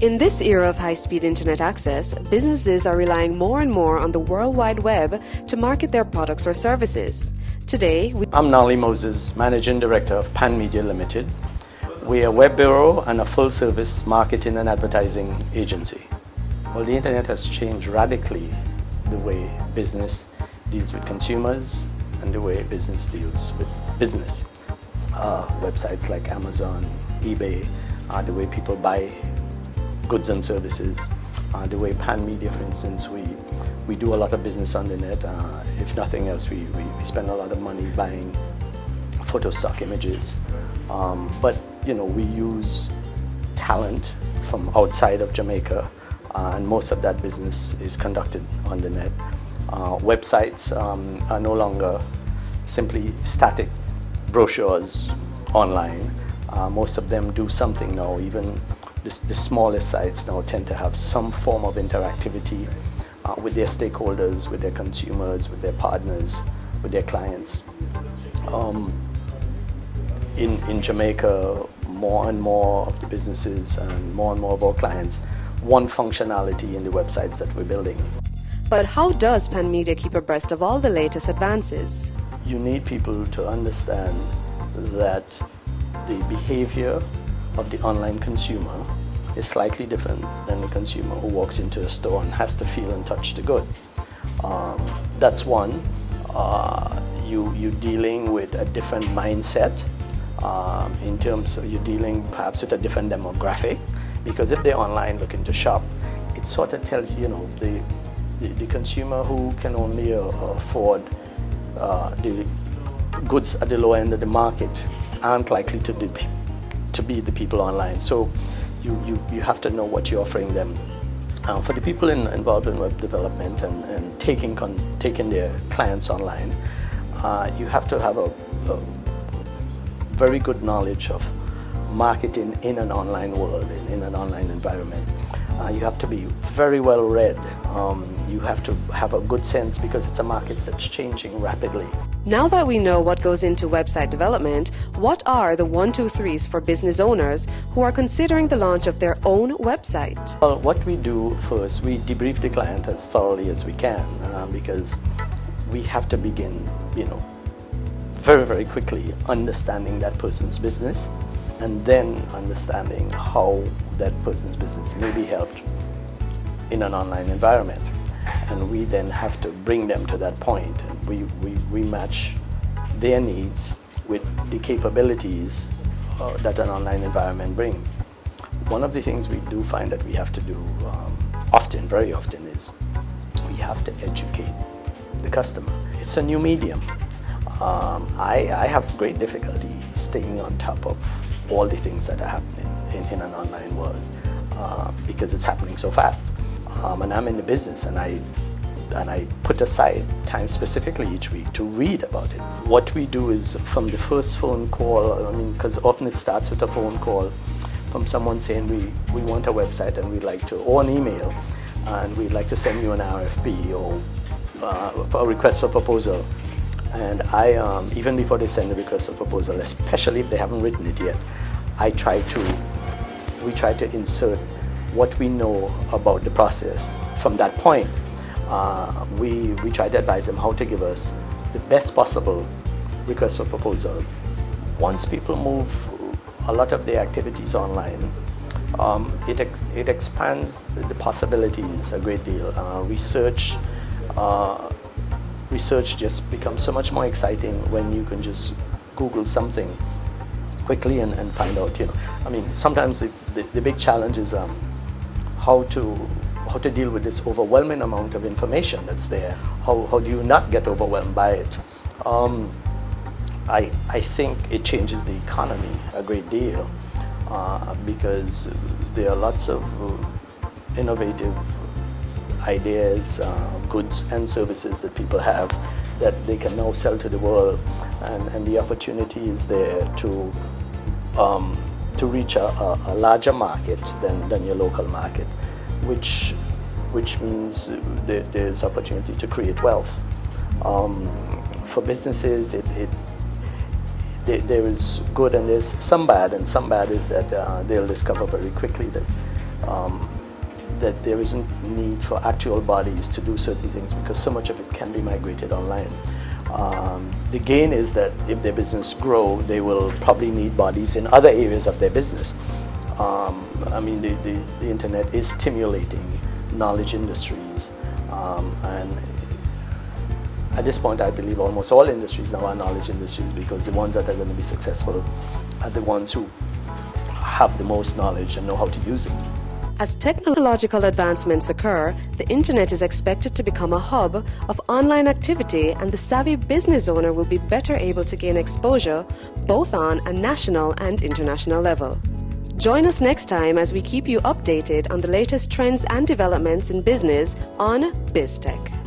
In this era of high-speed internet access, businesses are relying more and more on the World Wide Web to market their products or services. Today, I'm Knolly Moses, Managing Director of Panmedia Limited. We're a web bureau and a full-service marketing and advertising agency. Well, the internet has changed radically the way business deals with consumers and the way business deals with business. Websites like Amazon, eBay, the way people buy goods and services, the way Panmedia, for instance, we do a lot of business on the net. If nothing else, we spend a lot of money buying photo stock images. But we use talent from outside of Jamaica, and most of that business is conducted on the net. Websites are no longer simply static brochures online. Most of them do something now. Even the smallest sites now tend to have some form of interactivity with their stakeholders, with their consumers, with their partners, with their clients. In Jamaica, more and more of the businesses and more of our clients want functionality in the websites that we're building. But how does Panmedia keep abreast of all the latest advances? You need people to understand that the behavior of the online consumer is slightly different than the consumer who walks into a store and has to feel and touch the good. That's one. You're dealing with a different mindset in terms of you're dealing perhaps with a different demographic, because if they're online looking to shop, it sort of tells the consumer who can only afford the goods at the lower end of the market aren't likely to be the people online. So you have to know what you're offering them. For the people involved in web development and taking their clients online, you have to have a very good knowledge of marketing in an online world, in an online environment. You have to be very well read. You have to have a good sense, because it's a market that's changing rapidly. Now that we know what goes into website development, what are the 1, 2, 3s for business owners who are considering the launch of their own website? Well, what we do first, we debrief the client as thoroughly as we can, because we have to begin, very, very quickly understanding that person's business, and then understanding how that person's business may be helped in an online environment. And we then have to bring them to that point, and we match their needs with the capabilities that an online environment brings. One of the things we do find that we have to do often, very often, is we have to educate the customer. It's a new medium. I have great difficulty staying on top of all the things that are happening in an online world because it's happening so fast. And I'm in the business, and I put aside time specifically each week to read about it. What we do is, from the first phone call, because often it starts with a phone call from someone saying we want a website and we'd like to, or an email, and we'd like to send you an RFP or a request for proposal. And even before they send the request for proposal, especially if they haven't written it yet, we try to insert what we know about the process from that point. We try to advise them how to give us the best possible request for proposal. Once people move a lot of their activities online, it expands the possibilities a great deal. Research just becomes so much more exciting when you can just Google something quickly and find out. Sometimes the big challenge is how to deal with this overwhelming amount of information that's there. How do you not get overwhelmed by it? I think it changes the economy a great deal because there are lots of innovative ideas, goods and services that people have that they can now sell to the world, and the opportunity is there to reach a larger market than your local market, which means there's opportunity to create wealth. For businesses, there is good and there's some bad, and some bad is that they'll discover very quickly that that there isn't need for actual bodies to do certain things because so much of it can be migrated online. The gain is that if their business grow, they will probably need bodies in other areas of their business. I mean, the internet is stimulating knowledge industries, and at this point I believe almost all industries now are knowledge industries, because the ones that are going to be successful are the ones who have the most knowledge and know how to use it. As technological advancements occur, the internet is expected to become a hub of online activity, and the savvy business owner will be better able to gain exposure both on a national and international level. Join us next time as we keep you updated on the latest trends and developments in business on BizTech.